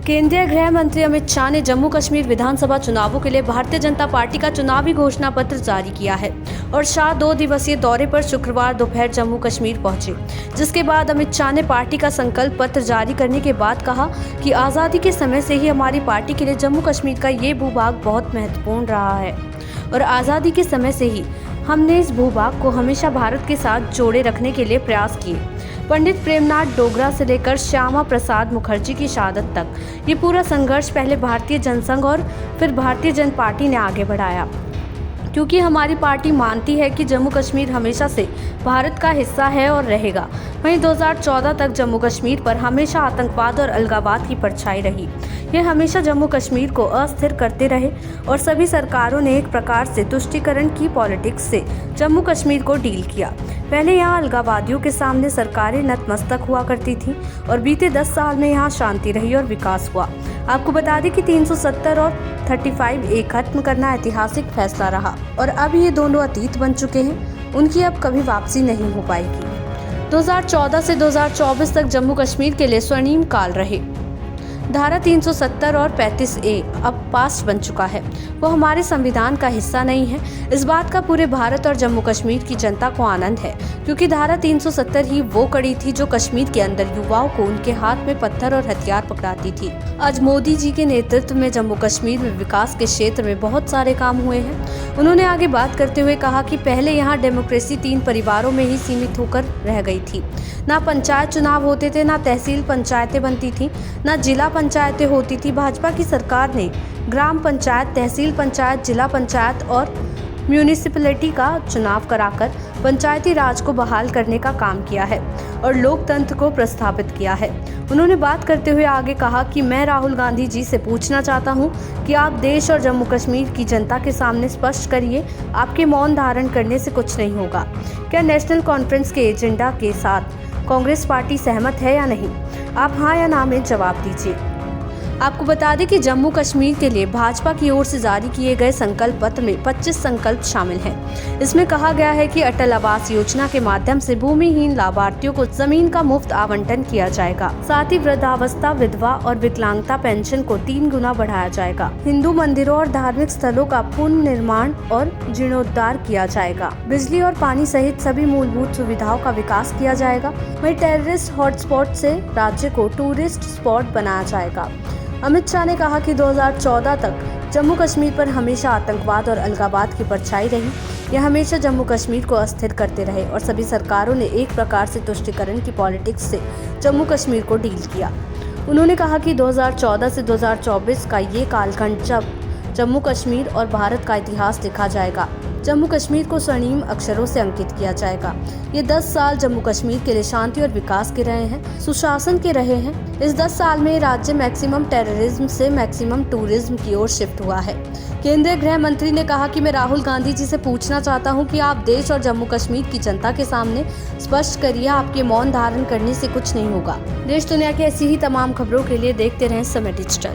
केंद्रीय गृह मंत्री अमित शाह ने जम्मू कश्मीर विधानसभा चुनावों के लिए भारतीय जनता पार्टी का चुनावी घोषणा पत्र जारी किया है और शाह 2 दिवसीय दौरे पर शुक्रवार दोपहर जम्मू कश्मीर पहुंचे, जिसके बाद अमित शाह ने पार्टी का संकल्प पत्र जारी करने के बाद कहा कि आज़ादी के समय से ही हमारी पार्टी के लिए जम्मू कश्मीर का ये भूभाग बहुत महत्वपूर्ण रहा है और आज़ादी के समय से ही हमने इस भूभाग को हमेशा भारत के साथ जोड़े रखने के लिए प्रयास किए। पंडित प्रेमनाथ डोगरा से लेकर श्यामा प्रसाद मुखर्जी की शहादत तक ये पूरा संघर्ष पहले भारतीय जनसंघ और फिर भारतीय जनता पार्टी ने आगे बढ़ाया, क्योंकि हमारी पार्टी मानती है कि जम्मू कश्मीर हमेशा से भारत का हिस्सा है और रहेगा। वहीं 2014 तक जम्मू कश्मीर पर हमेशा आतंकवाद और अलगाववाद की परछाई रही। यह हमेशा जम्मू कश्मीर को अस्थिर करते रहे और सभी सरकारों ने एक प्रकार से तुष्टीकरण की पॉलिटिक्स से जम्मू कश्मीर को डील किया। पहले यहाँ अलगाववादियों के सामने सरकारें नतमस्तक हुआ करती थीं और बीते 10 साल में यहाँ शांति रही और विकास हुआ। आपको बता दें कि 370 और 35A खत्म करना ऐतिहासिक फैसला रहा और अब ये दोनों अतीत बन चुके हैं, उनकी अब कभी वापसी नहीं हो पाएगी। 2014 से 2024 तक जम्मू कश्मीर के लिए स्वर्णिम काल रहे। धारा 370 और 35A अब पास्ट बन चुका है, वो हमारे संविधान का हिस्सा नहीं है। इस बात का पूरे भारत और जम्मू कश्मीर की जनता को आनंद है, क्योंकि धारा 370 ही वो कड़ी थी जो कश्मीर के अंदर युवाओं को उनके हाथ में पत्थर और हथियार पकड़ाती थी। आज मोदी जी के नेतृत्व में जम्मू कश्मीर में विकास के क्षेत्र में बहुत सारे काम हुए हैं। उन्होंने आगे बात करते हुए कहा कि पहले यहाँ डेमोक्रेसी 3 परिवारों में ही सीमित होकर रह गई थी। ना पंचायत चुनाव होते थे, ना तहसील पंचायतें बनती थी, ना जिला पंचायतें होती थी। भाजपा की सरकार ने ग्राम पंचायत, तहसील पंचायत, जिला पंचायत और म्यूनिसिपैलिटी का चुनाव कराकर पंचायती राज को बहाल करने का काम किया है और लोकतंत्र को प्रस्थापित किया है। उन्होंने बात करते हुए आगे कहा कि मैं राहुल गांधी जी से पूछना चाहता हूं कि आप देश और जम्मू कश्मीर की जनता के सामने स्पष्ट करिए, आपके मौन धारण करने से कुछ नहीं होगा। क्या नेशनल कॉन्फ्रेंस के एजेंडा के साथ कांग्रेस पार्टी सहमत है या नहीं? आप हाँ या ना में जवाब दीजिए। आपको बता दें कि जम्मू कश्मीर के लिए भाजपा की ओर से जारी किए गए संकल्प पत्र में 25 संकल्प शामिल हैं। इसमें कहा गया है कि अटल आवास योजना के माध्यम से भूमिहीन लाभार्थियों को जमीन का मुफ्त आवंटन किया जाएगा। साथ ही वृद्धावस्था, विधवा और विकलांगता पेंशन को 3 गुना बढ़ाया जाएगा। हिंदू मंदिरों और धार्मिक स्थलों का पुनर्निर्माण और जीर्णोद्धार किया जाएगा। बिजली और पानी सहित सभी मूलभूत सुविधाओं का विकास किया जाएगा। वहीं टेररिस्ट हॉटस्पॉट से राज्य को टूरिस्ट स्पॉट बनाया जाएगा। अमित शाह ने कहा कि 2014 तक जम्मू कश्मीर पर हमेशा आतंकवाद और अलगाववाद की परछाई रही। यह हमेशा जम्मू कश्मीर को अस्थिर करते रहे और सभी सरकारों ने एक प्रकार से तुष्टीकरण की पॉलिटिक्स से जम्मू कश्मीर को डील किया। उन्होंने कहा कि 2014 से 2024 का ये कालखंड जब जम्मू कश्मीर और भारत का इतिहास लिखा जाएगा, जम्मू कश्मीर को स्वर्णिम अक्षरों से अंकित किया जाएगा। ये 10 साल जम्मू कश्मीर के लिए शांति और विकास के रहे हैं, सुशासन के रहे हैं। इस 10 साल में राज्य मैक्सिमम टेररिज्म से मैक्सिमम टूरिज्म की ओर शिफ्ट हुआ है। केंद्रीय गृह मंत्री ने कहा कि मैं राहुल गांधी जी से पूछना चाहता हूं कि आप देश और जम्मू कश्मीर की जनता के सामने स्पष्ट करिए, आपके मौन धारण करने से कुछ नहीं होगा। देश दुनिया की ऐसी ही तमाम खबरों के लिए देखते रहें समय डिजिटल।